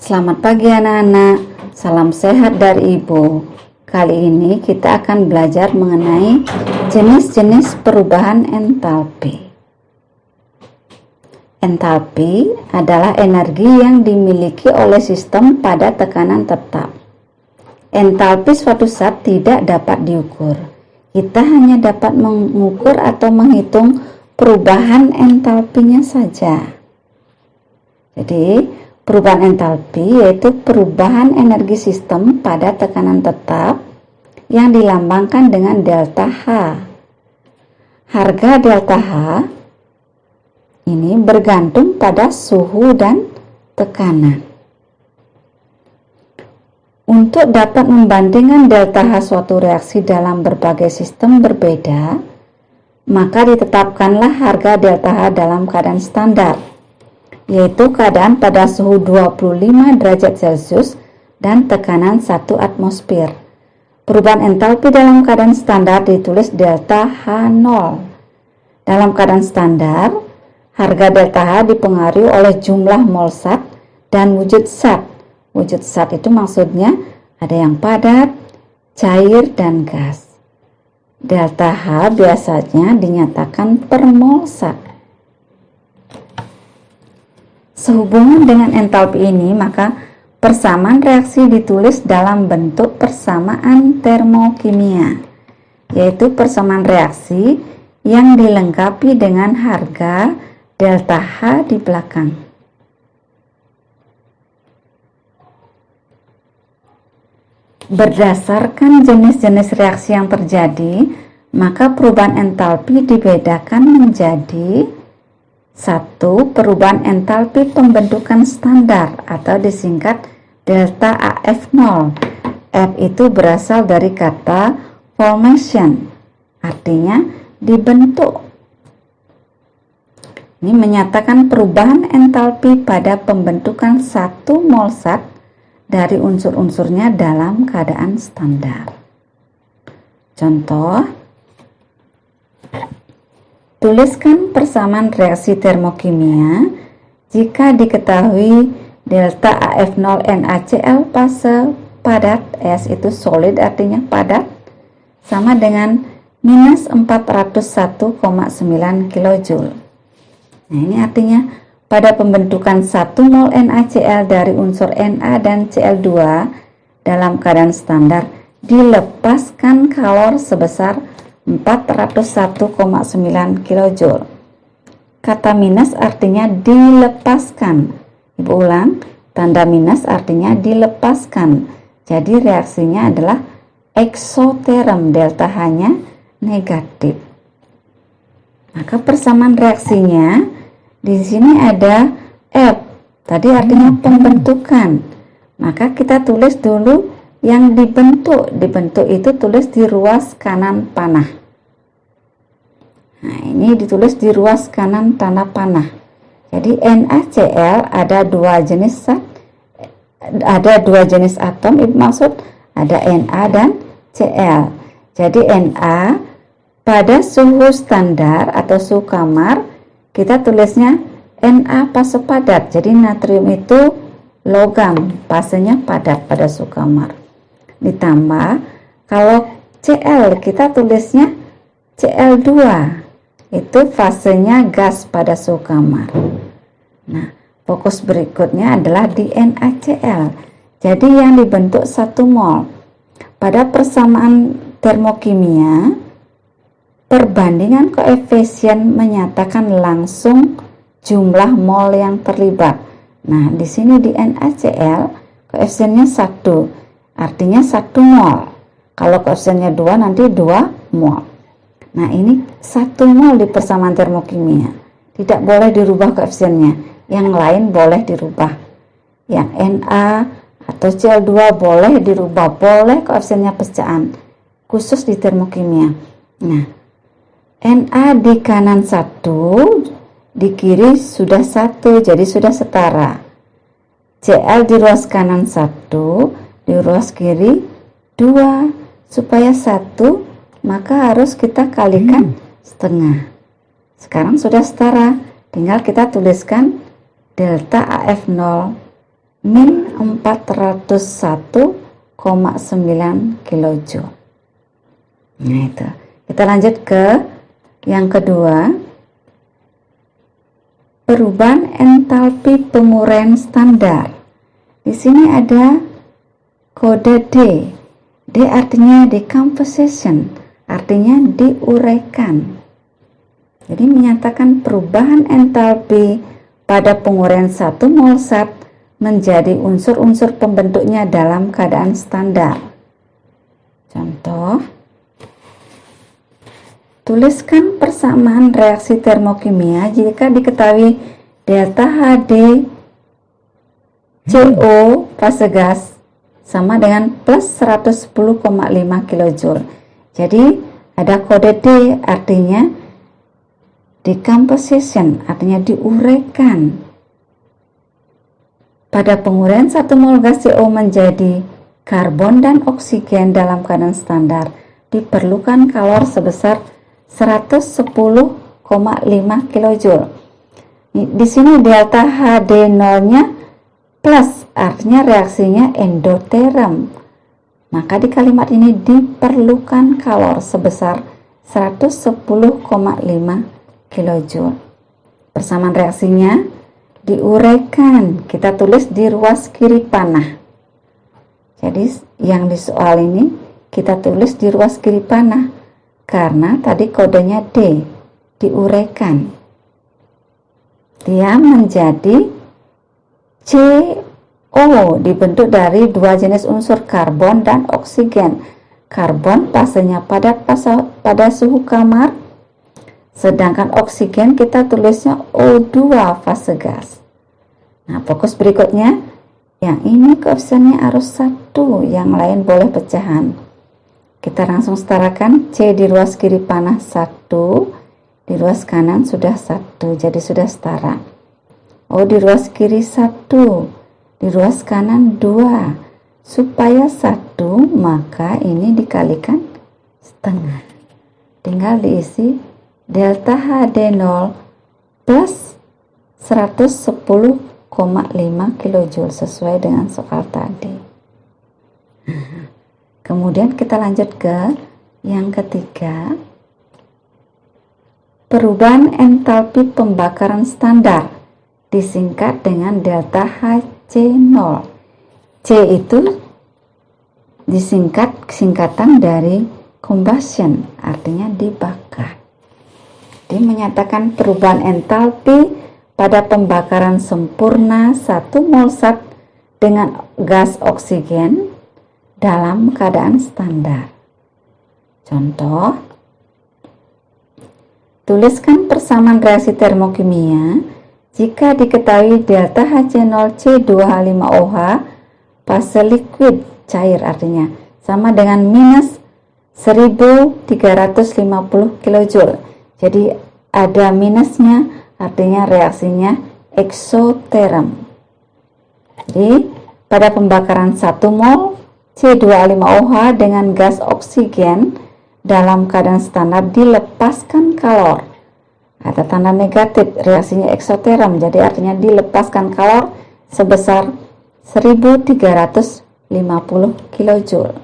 Selamat pagi anak-anak, salam sehat dari Ibu. Kali ini kita akan belajar mengenai jenis-jenis perubahan entalpi. Entalpi adalah energi yang dimiliki oleh sistem pada tekanan tetap. Entalpi suatu zat tidak dapat diukur. Kita hanya dapat mengukur atau menghitung perubahan entalpinya saja. Jadi, perubahan entalpi yaitu perubahan energi sistem pada tekanan tetap yang dilambangkan dengan delta H. Harga delta H ini bergantung pada suhu dan tekanan. Untuk dapat membandingkan delta H suatu reaksi dalam berbagai sistem berbeda, maka ditetapkanlah harga delta H dalam keadaan standar, yaitu keadaan pada suhu 25 derajat Celcius dan tekanan 1 atmosfer. Perubahan entalpi dalam keadaan standar ditulis delta H0. Dalam keadaan standar, harga delta H dipengaruhi oleh jumlah mol zat dan wujud zat. Wujud zat itu maksudnya ada yang padat, cair, dan gas. Delta H biasanya dinyatakan per mol zat. Sehubungan dengan entalpi ini, maka persamaan reaksi ditulis dalam bentuk persamaan termokimia, yaitu persamaan reaksi yang dilengkapi dengan harga delta H di belakang. Berdasarkan jenis-jenis reaksi yang terjadi, maka perubahan entalpi dibedakan menjadi 1. Perubahan entalpi pembentukan standar atau disingkat delta AF0. F itu berasal dari kata formation, artinya dibentuk. Ini menyatakan perubahan entalpi pada pembentukan 1 mol zat dari unsur-unsurnya dalam keadaan standar. Contoh, tuliskan persamaan reaksi termokimia jika diketahui delta AF0 NaCl fase padat, S itu solid artinya padat, sama dengan minus 401,9 kJ. Nah, ini artinya pada pembentukan 1 mol NaCl dari unsur Na dan Cl2 dalam keadaan standar dilepaskan kalor sebesar 401,9 kJ. Kata minus artinya dilepaskan. Ibu ulang, tanda minus artinya dilepaskan. Jadi reaksinya adalah eksoterm, delta H-nya negatif. Maka persamaan reaksinya di sini ada F. Tadi artinya pembentukan. Maka kita tulis dulu yang dibentuk. Dibentuk itu tulis di ruas kanan panah. Nah, ini ditulis di ruas kanan tanah panah. Jadi NaCl ada dua jenis zat, ada dua jenis atom, itu maksud ada Na dan Cl. Jadi Na pada suhu standar atau suhu kamar kita tulisnya Na fase padat. Jadi natrium itu logam, fasenya padat pada suhu kamar. Ditambah kalau Cl kita tulisnya Cl2, itu fasenya gas pada suhu kamar. Nah, fokus berikutnya adalah di NaCl. Jadi yang dibentuk 1 mol. Pada persamaan termokimia, perbandingan koefisien menyatakan langsung jumlah mol yang terlibat. Nah, di sini di NaCl koefisiennya 1, artinya 1 mol. Kalau koefisiennya 2 nanti 2 mol. Nah, ini 1 mol di persamaan termokimia. Tidak boleh dirubah koefisiennya. Yang lain boleh dirubah. Yang Na atau Cl2 boleh dirubah, boleh koefisiennya pecahan. Khusus di termokimia. Nah, Na di kanan 1, di kiri sudah 1, jadi sudah setara. Cl di ruas kanan 1, di ruas kiri 2. Supaya 1, maka harus kita kalikan setengah. Sekarang sudah setara, tinggal kita tuliskan delta AF0 min 401,9 kilojoule. Nah itu. Kita lanjut ke yang kedua. Perubahan entalpi penguraian standar. Di sini ada kode D. D artinya decomposition, artinya diuraikan. Jadi menyatakan perubahan entalpi pada penguraian 1 mol zat menjadi unsur-unsur pembentuknya dalam keadaan standar. Contoh, tuliskan persamaan reaksi termokimia jika diketahui delta HD CO fase gas sama dengan plus 110,5 kilojoule. Jadi ada kode D artinya decomposition, artinya diuraikan. Pada penguraian 1 mol gas CO menjadi karbon dan oksigen dalam keadaan standar diperlukan kalor sebesar 110,5 kilojoule. Di sini delta HD0-nya plus, artinya reaksinya endoterm. Maka di kalimat ini diperlukan kalor sebesar 110,5 kilojoule. Persamaan reaksinya diuraikan, kita tulis di ruas kiri panah. Jadi yang di soal ini kita tulis di ruas kiri panah karena tadi kodenya D, diuraikan. Dia menjadi CO, dibentuk dari 2 jenis unsur karbon dan oksigen. Karbon fasenya padat pada suhu kamar, sedangkan oksigen kita tulisnya O2 fase gas. Nah, fokus berikutnya, yang ini koefisiennya harus 1, yang lain boleh pecahan. Kita langsung setarakan, C di ruas kiri panah 1, di ruas kanan sudah 1, jadi sudah setara. O di ruas kiri 1, di ruas kanan 2, supaya 1 maka ini dikalikan setengah. Tinggal diisi delta HD0 plus 110,5 kilojoule sesuai dengan soal tadi. Kemudian kita lanjut ke yang ketiga. Perubahan entalpi pembakaran standar disingkat dengan delta HC0. C itu singkatan dari combustion, artinya dibakar. Dia menyatakan perubahan entalpi pada pembakaran sempurna 1 mol zat dengan gas oksigen dalam keadaan standar. Contoh, tuliskan persamaan reaksi termokimia jika diketahui delta HC0C2H5OH fase liquid cair, artinya sama dengan minus 1350 kilojoule. Jadi ada minusnya, artinya reaksinya eksoterm. Jadi pada pembakaran 1 mol C2H5OH dengan gas oksigen dalam keadaan standar dilepaskan kalor. Ada tanda negatif, reaksinya eksoterm, jadi artinya dilepaskan kalor sebesar 1350 kilojoule.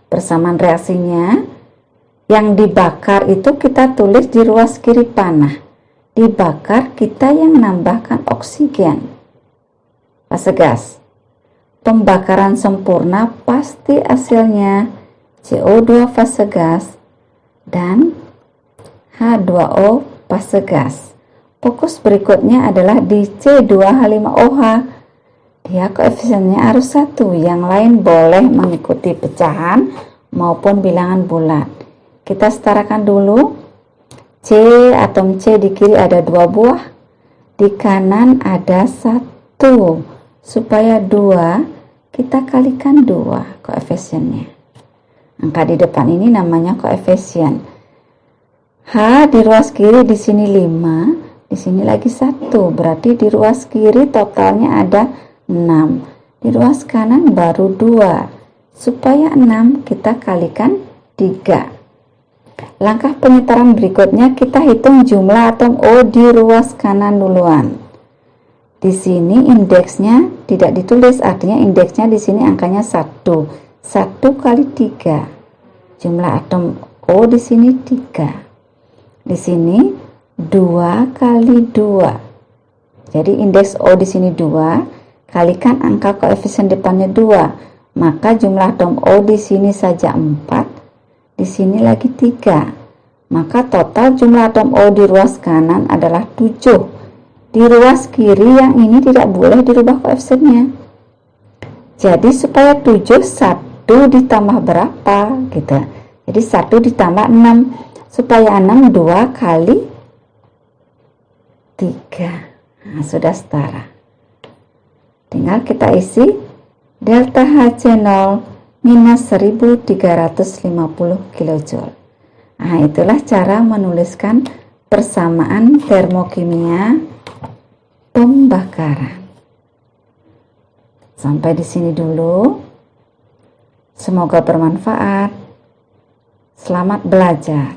Persamaan reaksinya yang dibakar itu kita tulis di ruas kiri panah. Dibakar kita yang menambahkan oksigen fase gas. Pembakaran sempurna pasti hasilnya CO2 fase gas dan H2O fase gas. Fokus berikutnya adalah di C2H5OH. Dia koefisiennya harus 1, yang lain boleh mengikuti pecahan maupun bilangan bulat. Kita setarakan dulu. C, atom C di kiri ada 2 buah, di kanan ada 1. Supaya 2 kita kalikan 2 koefisiennya. Angka di depan ini namanya koefisien. H di ruas kiri di sini 5, di sini lagi 1, berarti di ruas kiri totalnya ada 6. Di ruas kanan baru 2. Supaya 6 kita kalikan 3. Langkah penyetaran berikutnya kita hitung jumlah atom O di ruas kanan duluan. Di sini indeksnya tidak ditulis, artinya indeksnya di sini angkanya 1. 1 kali 3. Jumlah atom O di sini 3. Di sini 2 kali 2. Jadi indeks O di sini 2, kalikan angka koefisien depannya 2, maka jumlah atom O di sini saja 4, di sini lagi 3. Maka total jumlah atom O di ruas kanan adalah 7. Di ruas kiri yang ini tidak boleh dirubah koefisiennya. Jadi supaya 7, 1 ditambah berapa gitu. Jadi 1 ditambah 6. Supaya 6, 2 kali 3. Nah, sudah setara. Tinggal kita isi delta HC0 minus 1350 kJ. Nah, itulah cara menuliskan persamaan termokimia pembakaran. Sampai di sini dulu. Semoga bermanfaat. Selamat belajar.